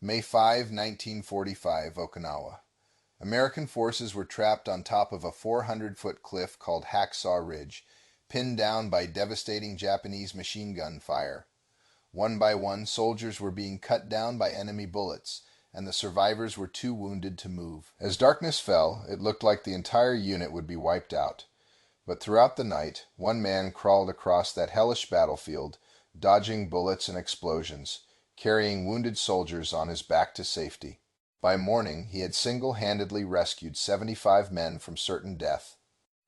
May 5, 1945, Okinawa. American forces were trapped on top of a 400-foot cliff called Hacksaw Ridge, pinned down by devastating Japanese machine gun fire. One by one, soldiers were being cut down by enemy bullets, and the survivors were too wounded to move. As darkness fell, it looked like the entire unit would be wiped out. But throughout the night, one man crawled across that hellish battlefield, dodging bullets and explosions, carrying wounded soldiers on his back to safety. By morning, he had single-handedly rescued 75 men from certain death.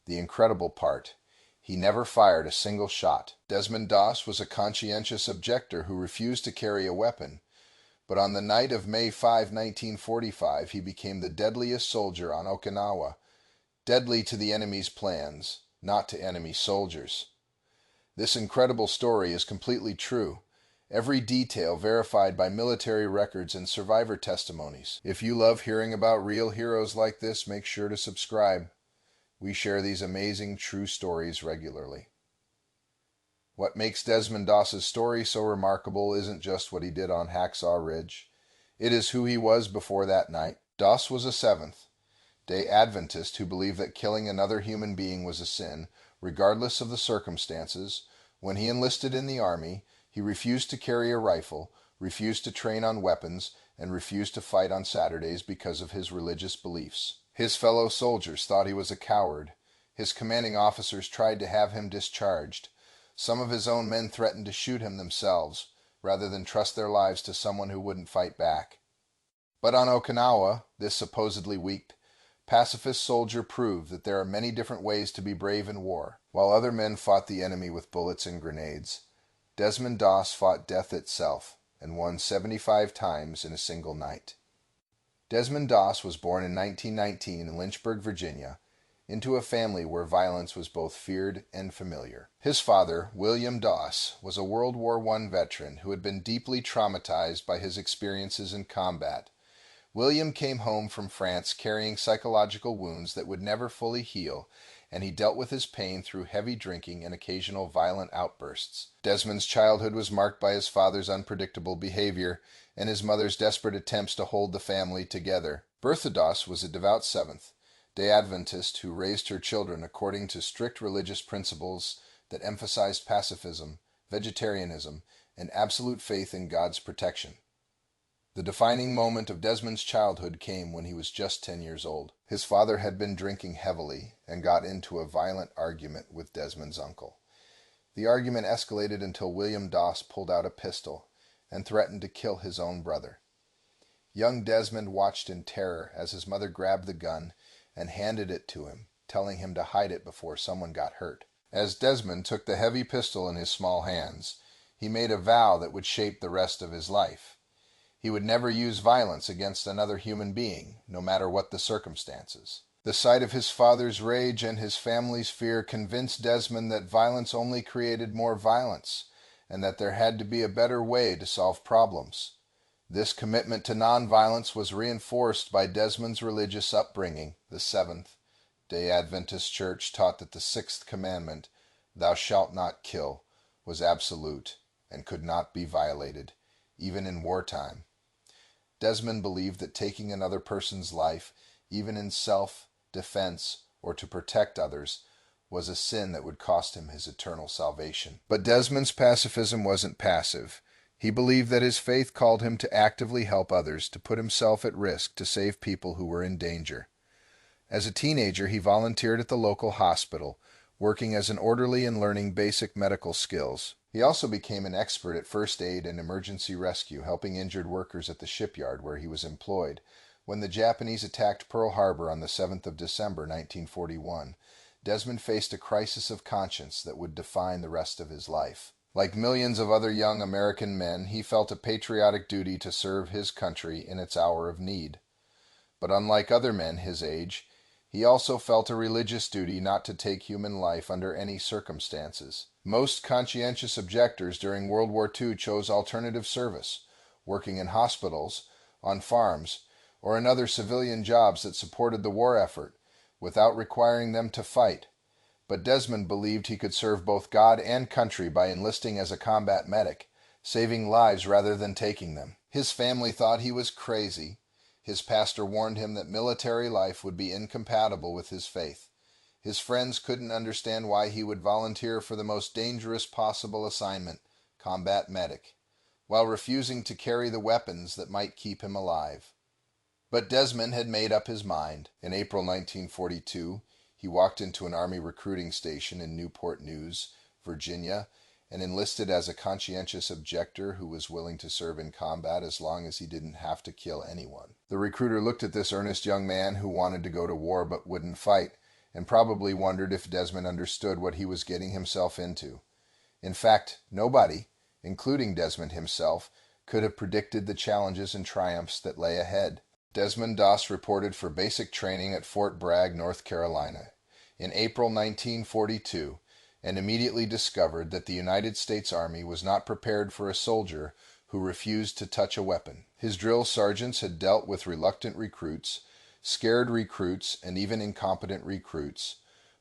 The incredible part, he never fired a single shot. Desmond Doss was a conscientious objector who refused to carry a weapon, but on the night of May 5, 1945, he became the deadliest soldier on Okinawa, deadly to the enemy's plans, not to enemy soldiers. This incredible story is completely true. Every detail verified by military records and survivor testimonies. If you love hearing about real heroes like this, make sure to subscribe. We share these amazing true stories regularly. What makes Desmond Doss's story so remarkable isn't just what he did on Hacksaw Ridge. It is who he was before that night. Doss was a Seventh-day Adventist who believed that killing another human being was a sin, regardless of the circumstances. When he enlisted in the Army, he refused to carry a rifle, refused to train on weapons, and refused to fight on Saturdays because of his religious beliefs. His fellow soldiers thought he was a coward. His commanding officers tried to have him discharged. Some of his own men threatened to shoot him themselves, rather than trust their lives to someone who wouldn't fight back. But on Okinawa, this supposedly weak pacifist soldier proved that there are many different ways to be brave in war. While other men fought the enemy with bullets and grenades, Desmond Doss fought death itself and won 75 times in a single night. Desmond Doss was born in 1919 in Lynchburg, Virginia, into a family where violence was both feared and familiar. His father, William Doss, was a World War I veteran who had been deeply traumatized by his experiences in combat. William came home from France carrying psychological wounds that would never fully heal, and he dealt with his pain through heavy drinking and occasional violent outbursts. Desmond's childhood was marked by his father's unpredictable behavior and his mother's desperate attempts to hold the family together. Bertha Doss was a devout Seventh-day Adventist who raised her children according to strict religious principles that emphasized pacifism, vegetarianism, and absolute faith in God's protection. The defining moment of Desmond's childhood came when he was just 10 years old. His father had been drinking heavily and got into a violent argument with Desmond's uncle. The argument escalated until William Doss pulled out a pistol and threatened to kill his own brother. Young Desmond watched in terror as his mother grabbed the gun and handed it to him, telling him to hide it before someone got hurt. As Desmond took the heavy pistol in his small hands, he made a vow that would shape the rest of his life. He would never use violence against another human being, no matter what the circumstances. The sight of his father's rage and his family's fear convinced Desmond that violence only created more violence, and that there had to be a better way to solve problems. This commitment to nonviolence was reinforced by Desmond's religious upbringing. The Seventh-day Adventist Church taught that the sixth commandment, "Thou shalt not kill," was absolute and could not be violated, even in wartime. Desmond believed that taking another person's life, even in self-defense or to protect others, was a sin that would cost him his eternal salvation. But Desmond's pacifism wasn't passive. He believed that his faith called him to actively help others, to put himself at risk to save people who were in danger. As a teenager, he volunteered at the local hospital, working as an orderly and learning basic medical skills. He also became an expert at first aid and emergency rescue, helping injured workers at the shipyard where he was employed. When the Japanese attacked Pearl Harbor on the 7th of December, 1941, Desmond faced a crisis of conscience that would define the rest of his life. Like millions of other young American men, he felt a patriotic duty to serve his country in its hour of need. But unlike other men his age, he also felt a religious duty not to take human life under any circumstances. Most conscientious objectors during World War II chose alternative service, working in hospitals, on farms, or in other civilian jobs that supported the war effort, without requiring them to fight. But Desmond believed he could serve both God and country by enlisting as a combat medic, saving lives rather than taking them. His family thought he was crazy. His pastor warned him that military life would be incompatible with his faith. His friends couldn't understand why he would volunteer for the most dangerous possible assignment, combat medic, while refusing to carry the weapons that might keep him alive. But Desmond had made up his mind. In April 1942, he walked into an Army recruiting station in Newport News, Virginia, and enlisted as a conscientious objector who was willing to serve in combat as long as he didn't have to kill anyone. The recruiter looked at this earnest young man who wanted to go to war but wouldn't fight, and probably wondered if Desmond understood what he was getting himself into. In fact, nobody, including Desmond himself, could have predicted the challenges and triumphs that lay ahead. Desmond Doss reported for basic training at Fort Bragg, North Carolina, in April 1942, and immediately discovered that the United States Army was not prepared for a soldier who refused to touch a weapon. His drill sergeants had dealt with reluctant recruits, scared recruits, and even incompetent recruits,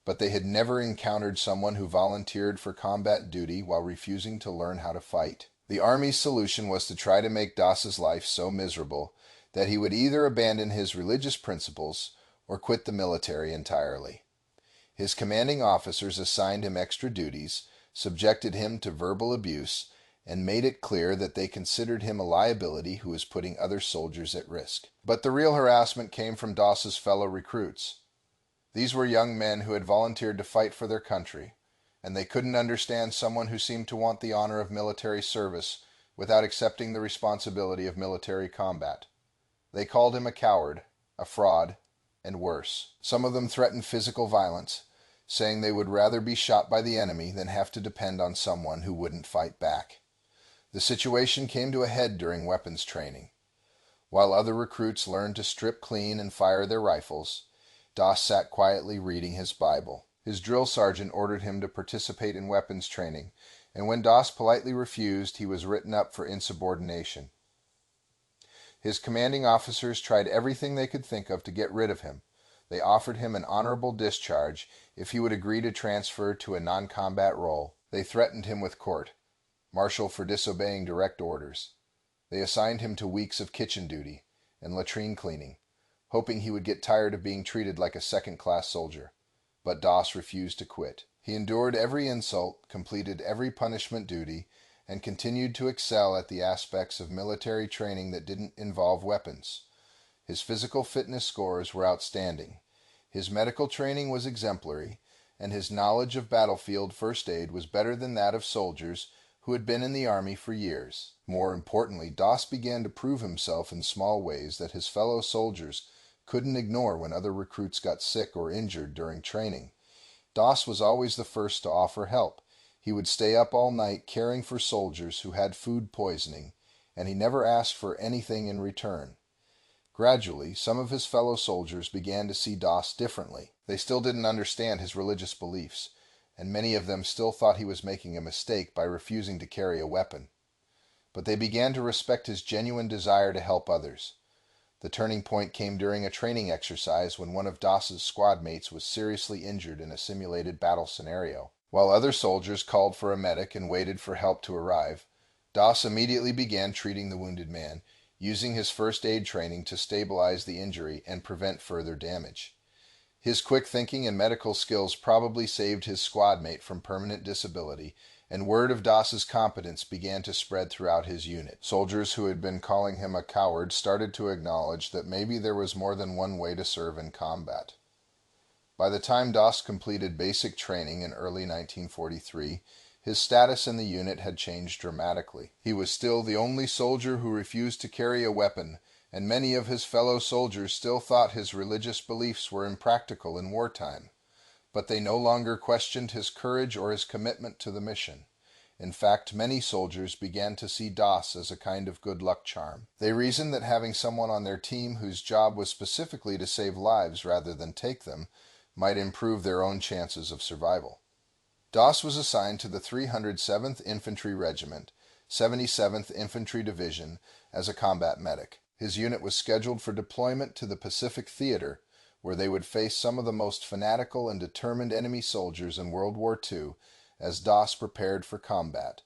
but they had never encountered someone who volunteered for combat duty while refusing to learn how to fight. The Army's solution was to try to make Doss's life so miserable that he would either abandon his religious principles or quit the military entirely. His commanding officers assigned him extra duties, subjected him to verbal abuse, and made it clear that they considered him a liability who was putting other soldiers at risk. But the real harassment came from Doss's fellow recruits. These were young men who had volunteered to fight for their country, and they couldn't understand someone who seemed to want the honor of military service without accepting the responsibility of military combat. They called him a coward, a fraud, and worse. Some of them threatened physical violence, saying they would rather be shot by the enemy than have to depend on someone who wouldn't fight back. The situation came to a head during weapons training. While other recruits learned to strip clean and fire their rifles, Doss sat quietly reading his Bible. His drill sergeant ordered him to participate in weapons training, and when Doss politely refused, he was written up for insubordination. His commanding officers tried everything they could think of to get rid of him. They offered him an honorable discharge if he would agree to transfer to a non-combat role. They threatened him with court-martial for disobeying direct orders. They assigned him to weeks of kitchen duty and latrine cleaning, hoping he would get tired of being treated like a second-class soldier. But Doss refused to quit. He endured every insult, completed every punishment duty, and continued to excel at the aspects of military training that didn't involve weapons. His physical fitness scores were outstanding. His medical training was exemplary, and his knowledge of battlefield first aid was better than that of soldiers who had been in the Army for years. More importantly, Doss began to prove himself in small ways that his fellow soldiers couldn't ignore when other recruits got sick or injured during training. Doss was always the first to offer help. He would stay up all night caring for soldiers who had food poisoning, and he never asked for anything in return. Gradually, some of his fellow soldiers began to see Doss differently. They still didn't understand his religious beliefs, and many of them still thought he was making a mistake by refusing to carry a weapon. But they began to respect his genuine desire to help others. The turning point came during a training exercise when one of Doss's squad mates was seriously injured in a simulated battle scenario. While other soldiers called for a medic and waited for help to arrive, Doss immediately began treating the wounded man, using his first aid training to stabilize the injury and prevent further damage. His quick thinking and medical skills probably saved his squad mate from permanent disability, and word of Doss's competence began to spread throughout his unit. Soldiers who had been calling him a coward started to acknowledge that maybe there was more than one way to serve in combat. By the time Doss completed basic training in early 1943, his status in the unit had changed dramatically. He was still the only soldier who refused to carry a weapon, and many of his fellow soldiers still thought his religious beliefs were impractical in wartime. But they no longer questioned his courage or his commitment to the mission. In fact, many soldiers began to see Doss as a kind of good luck charm. They reasoned that having someone on their team whose job was specifically to save lives rather than take them might improve their own chances of survival. Doss was assigned to the 307th Infantry Regiment, 77th Infantry Division, as a combat medic. His unit was scheduled for deployment to the Pacific Theater, where they would face some of the most fanatical and determined enemy soldiers in World War II as Doss prepared for combat.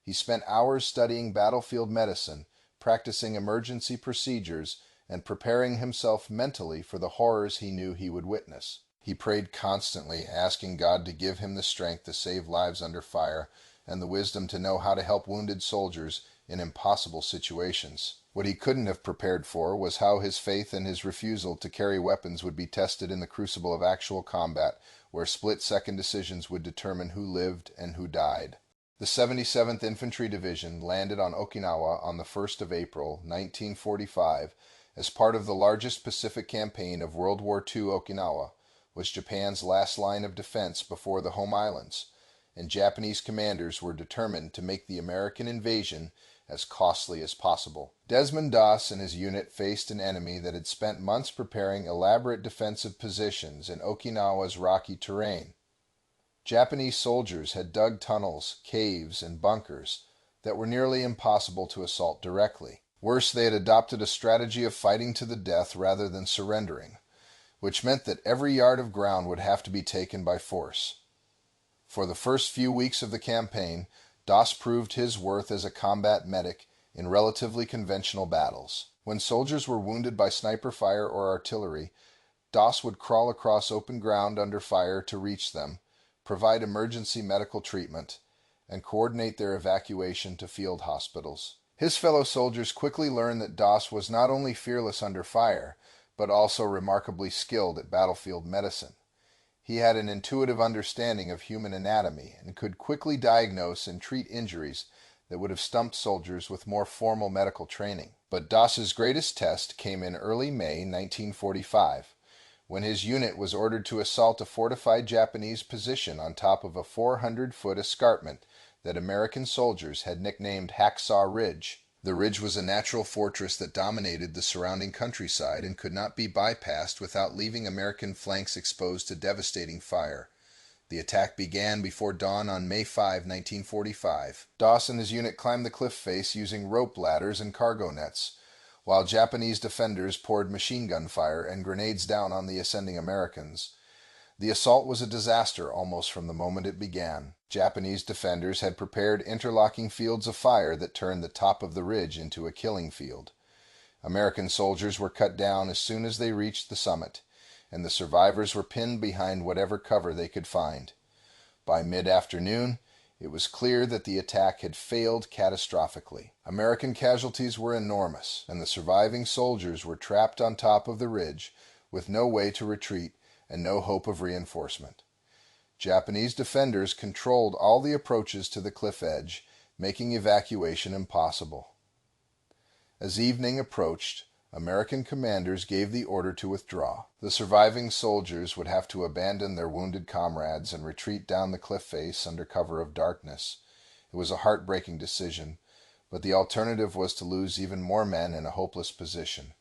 He spent hours studying battlefield medicine, practicing emergency procedures and preparing himself mentally for the horrors he knew he would witness. He prayed constantly, asking God to give him the strength to save lives under fire and the wisdom to know how to help wounded soldiers in impossible situations. What he couldn't have prepared for was how his faith and his refusal to carry weapons would be tested in the crucible of actual combat, where split-second decisions would determine who lived and who died. The 77th Infantry Division landed on Okinawa on the 1st of April, 1945, as part of the largest Pacific campaign of World War II. Okinawa was Japan's last line of defense before the home islands, and Japanese commanders were determined to make the American invasion as costly as possible. Desmond Doss and his unit faced an enemy that had spent months preparing elaborate defensive positions in Okinawa's rocky terrain. Japanese soldiers had dug tunnels, caves, and bunkers that were nearly impossible to assault directly. Worse, they had adopted a strategy of fighting to the death rather than surrendering, which meant that every yard of ground would have to be taken by force. For the first few weeks of the campaign, Doss proved his worth as a combat medic in relatively conventional battles. When soldiers were wounded by sniper fire or artillery, Doss would crawl across open ground under fire to reach them, provide emergency medical treatment, and coordinate their evacuation to field hospitals. His fellow soldiers quickly learned that Doss was not only fearless under fire, but also remarkably skilled at battlefield medicine. He had an intuitive understanding of human anatomy and could quickly diagnose and treat injuries that would have stumped soldiers with more formal medical training. But Doss's greatest test came in early May 1945, when his unit was ordered to assault a fortified Japanese position on top of a 400-foot escarpment that American soldiers had nicknamed Hacksaw Ridge. The ridge was a natural fortress that dominated the surrounding countryside and could not be bypassed without leaving American flanks exposed to devastating fire. The attack began before dawn on May 5, 1945. Doss and his unit climbed the cliff face using rope ladders and cargo nets, while Japanese defenders poured machine gun fire and grenades down on the ascending Americans. The assault was a disaster almost from the moment it began. Japanese defenders had prepared interlocking fields of fire that turned the top of the ridge into a killing field. American soldiers were cut down as soon as they reached the summit, and the survivors were pinned behind whatever cover they could find. By mid-afternoon, it was clear that the attack had failed catastrophically. American casualties were enormous, and the surviving soldiers were trapped on top of the ridge with no way to retreat and no hope of reinforcement. Japanese defenders controlled all the approaches to the cliff edge, making evacuation impossible. As evening approached, American commanders gave the order to withdraw. The surviving soldiers would have to abandon their wounded comrades and retreat down the cliff face under cover of darkness. It was a heartbreaking decision, but the alternative was to lose even more men in a hopeless position.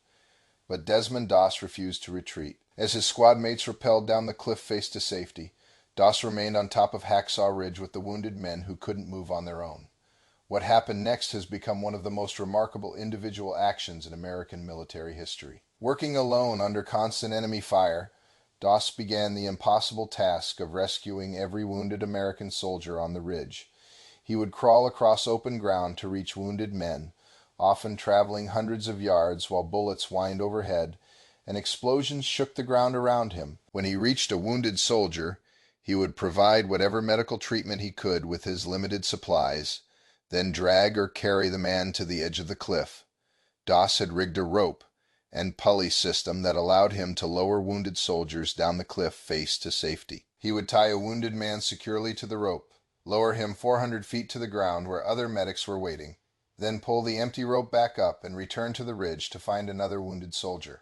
But Desmond Doss refused to retreat. As his squad mates rappelled down the cliff face to safety, Doss remained on top of Hacksaw Ridge with the wounded men who couldn't move on their own. What happened next has become one of the most remarkable individual actions in American military history. Working alone under constant enemy fire, Doss began the impossible task of rescuing every wounded American soldier on the ridge. He would crawl across open ground to reach wounded men, often traveling hundreds of yards while bullets whined overhead and explosions shook the ground around him. When he reached a wounded soldier, he would provide whatever medical treatment he could with his limited supplies, then drag or carry the man to the edge of the cliff. Doss had rigged a rope and pulley system that allowed him to lower wounded soldiers down the cliff face to safety. He would tie a wounded man securely to the rope, lower him 400 feet to the ground where other medics were waiting, then pull the empty rope back up and return to the ridge to find another wounded soldier.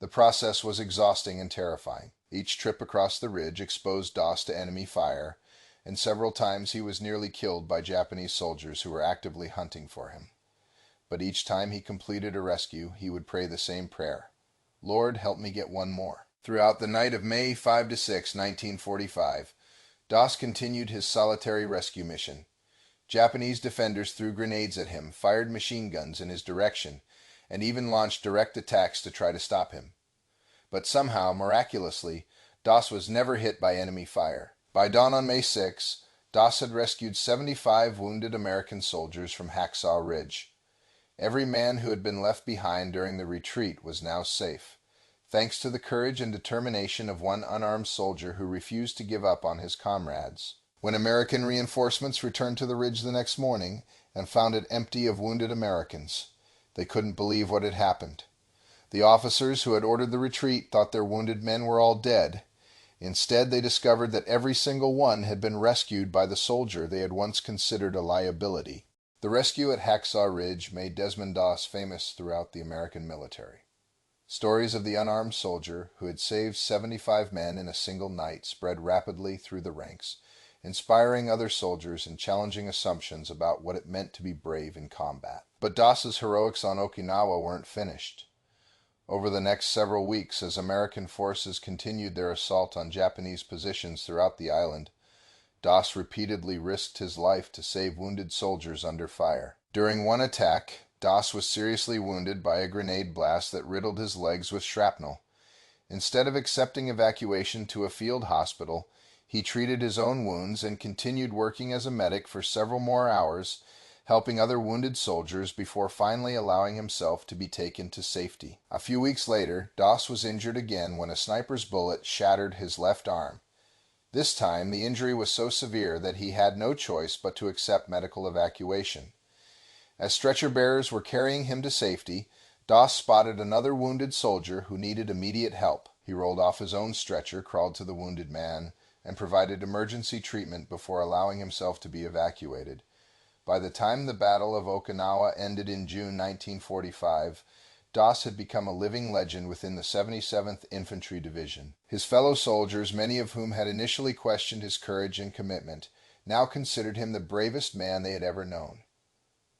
The process was exhausting and terrifying. Each trip across the ridge exposed Doss to enemy fire, and several times he was nearly killed by Japanese soldiers who were actively hunting for him. But each time he completed a rescue, he would pray the same prayer: "Lord, help me get one more." Throughout the night of May 5 to 6, 1945, Doss continued his solitary rescue mission. Japanese defenders threw grenades at him, fired machine guns in his direction, and even launched direct attacks to try to stop him. But somehow, miraculously, Doss was never hit by enemy fire. By dawn on May 6, Doss had rescued 75 wounded American soldiers from Hacksaw Ridge. Every man who had been left behind during the retreat was now safe, thanks to the courage and determination of one unarmed soldier who refused to give up on his comrades. When American reinforcements returned to the ridge the next morning and found it empty of wounded Americans, they couldn't believe what had happened. The officers who had ordered the retreat thought their wounded men were all dead. Instead, they discovered that every single one had been rescued by the soldier they had once considered a liability. The rescue at Hacksaw Ridge made Desmond Doss famous throughout the American military. Stories of the unarmed soldier who had saved 75 men in a single night spread rapidly through the ranks, inspiring other soldiers and challenging assumptions about what it meant to be brave in combat. But Doss's heroics on Okinawa weren't finished. Over the next several weeks, as American forces continued their assault on Japanese positions throughout the island, Doss repeatedly risked his life to save wounded soldiers under fire. During one attack, Doss was seriously wounded by a grenade blast that riddled his legs with shrapnel. Instead of accepting evacuation to a field hospital, he treated his own wounds and continued working as a medic for several more hours, helping other wounded soldiers before finally allowing himself to be taken to safety. A few weeks later, Doss was injured again when a sniper's bullet shattered his left arm. This time, the injury was so severe that he had no choice but to accept medical evacuation. As stretcher bearers were carrying him to safety, Doss spotted another wounded soldier who needed immediate help. He rolled off his own stretcher, crawled to the wounded man, and provided emergency treatment before allowing himself to be evacuated. By the time the Battle of Okinawa ended in June 1945, Doss had become a living legend within the 77th Infantry Division. His fellow soldiers, many of whom had initially questioned his courage and commitment, now considered him the bravest man they had ever known.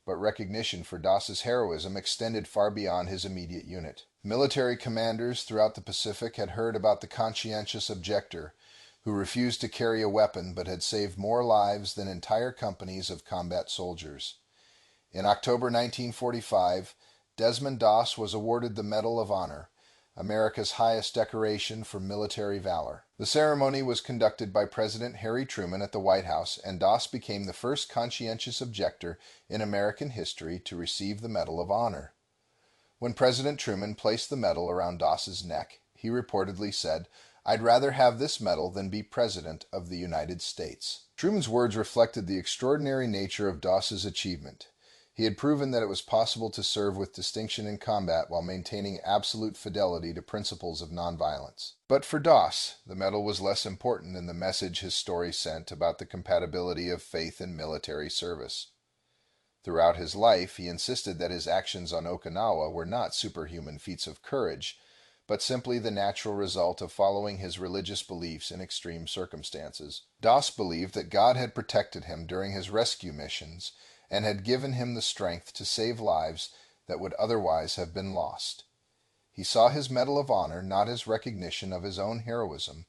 But recognition for Doss's heroism extended far beyond his immediate unit. Military commanders throughout the Pacific had heard about the conscientious objector, who refused to carry a weapon but had saved more lives than entire companies of combat soldiers. In October 1945, Desmond Doss was awarded the Medal of Honor, America's highest decoration for military valor. The ceremony was conducted by President Harry Truman at the White House, and Doss became the first conscientious objector in American history to receive the Medal of Honor. When President Truman placed the medal around Doss's neck, he reportedly said, "I'd rather have this medal than be President of the United States." Truman's words reflected the extraordinary nature of Doss's achievement. He had proven that it was possible to serve with distinction in combat while maintaining absolute fidelity to principles of nonviolence. But for Doss, the medal was less important than the message his story sent about the compatibility of faith and military service. Throughout his life, he insisted that his actions on Okinawa were not superhuman feats of courage, but simply the natural result of following his religious beliefs in extreme circumstances. Doss believed that God had protected him during his rescue missions and had given him the strength to save lives that would otherwise have been lost. He saw his Medal of Honor not as recognition of his own heroism,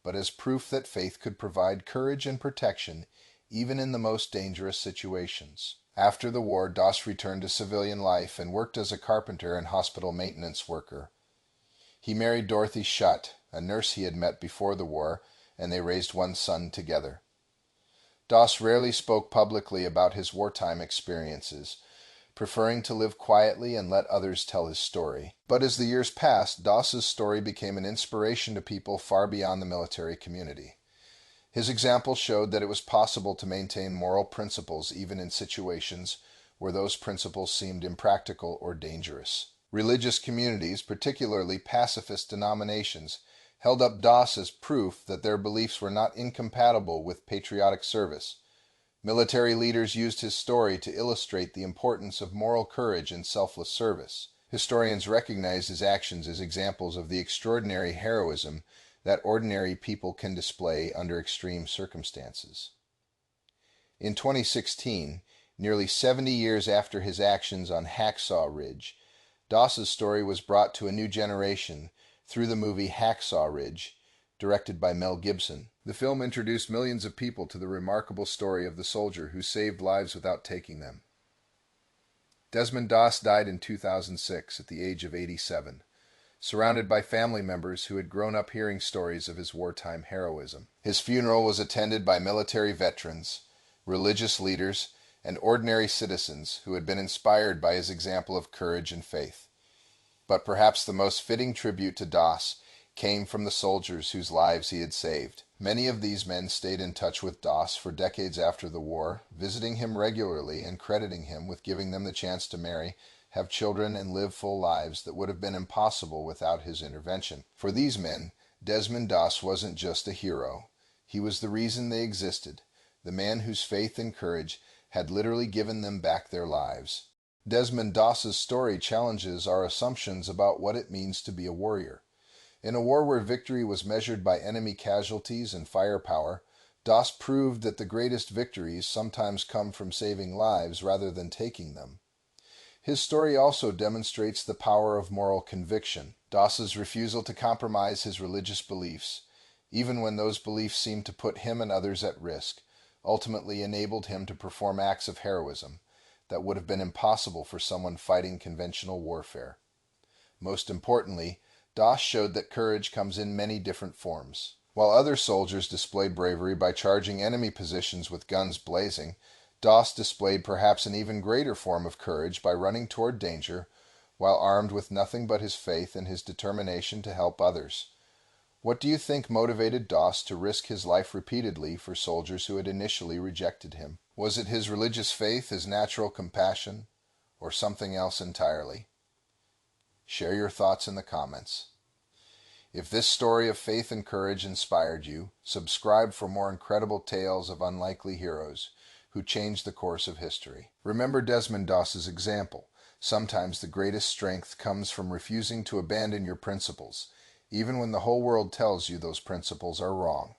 but as proof that faith could provide courage and protection even in the most dangerous situations. After the war, Doss returned to civilian life and worked as a carpenter and hospital maintenance worker. He married Dorothy Shutt, a nurse he had met before the war, and they raised one son together. Doss rarely spoke publicly about his wartime experiences, preferring to live quietly and let others tell his story. But as the years passed, Doss's story became an inspiration to people far beyond the military community. His example showed that it was possible to maintain moral principles even in situations where those principles seemed impractical or dangerous. Religious communities, particularly pacifist denominations, held up Doss as proof that their beliefs were not incompatible with patriotic service. Military leaders used his story to illustrate the importance of moral courage and selfless service. Historians recognize his actions as examples of the extraordinary heroism that ordinary people can display under extreme circumstances. In 2016, nearly 70 years after his actions on Hacksaw Ridge, Doss's story was brought to a new generation through the movie Hacksaw Ridge, directed by Mel Gibson. The film introduced millions of people to the remarkable story of the soldier who saved lives without taking them. Desmond Doss died in 2006 at the age of 87, surrounded by family members who had grown up hearing stories of his wartime heroism. His funeral was attended by military veterans, religious leaders, and ordinary citizens who had been inspired by his example of courage and faith. But perhaps the most fitting tribute to Doss came from the soldiers whose lives he had saved. Many of these men stayed in touch with Doss for decades after the war, visiting him regularly and crediting him with giving them the chance to marry, have children, and live full lives that would have been impossible without his intervention. For these men, Desmond Doss wasn't just a hero. He was the reason they existed, the man whose faith and courage had literally given them back their lives. Desmond Doss's story challenges our assumptions about what it means to be a warrior. In a war where victory was measured by enemy casualties and firepower, Doss proved that the greatest victories sometimes come from saving lives rather than taking them. His story also demonstrates the power of moral conviction. Doss's refusal to compromise his religious beliefs, even when those beliefs seemed to put him and others at risk, ultimately enabled him to perform acts of heroism that would have been impossible for someone fighting conventional warfare. Most importantly, Doss showed that courage comes in many different forms. While other soldiers displayed bravery by charging enemy positions with guns blazing, Doss displayed perhaps an even greater form of courage by running toward danger while armed with nothing but his faith and his determination to help others. What do you think motivated Doss to risk his life repeatedly for soldiers who had initially rejected him? Was it his religious faith, his natural compassion, or something else entirely? Share your thoughts in the comments. If this story of faith and courage inspired you, subscribe for more incredible tales of unlikely heroes who changed the course of history. Remember Desmond Doss's example. Sometimes the greatest strength comes from refusing to abandon your principles, even when the whole world tells you those principles are wrong.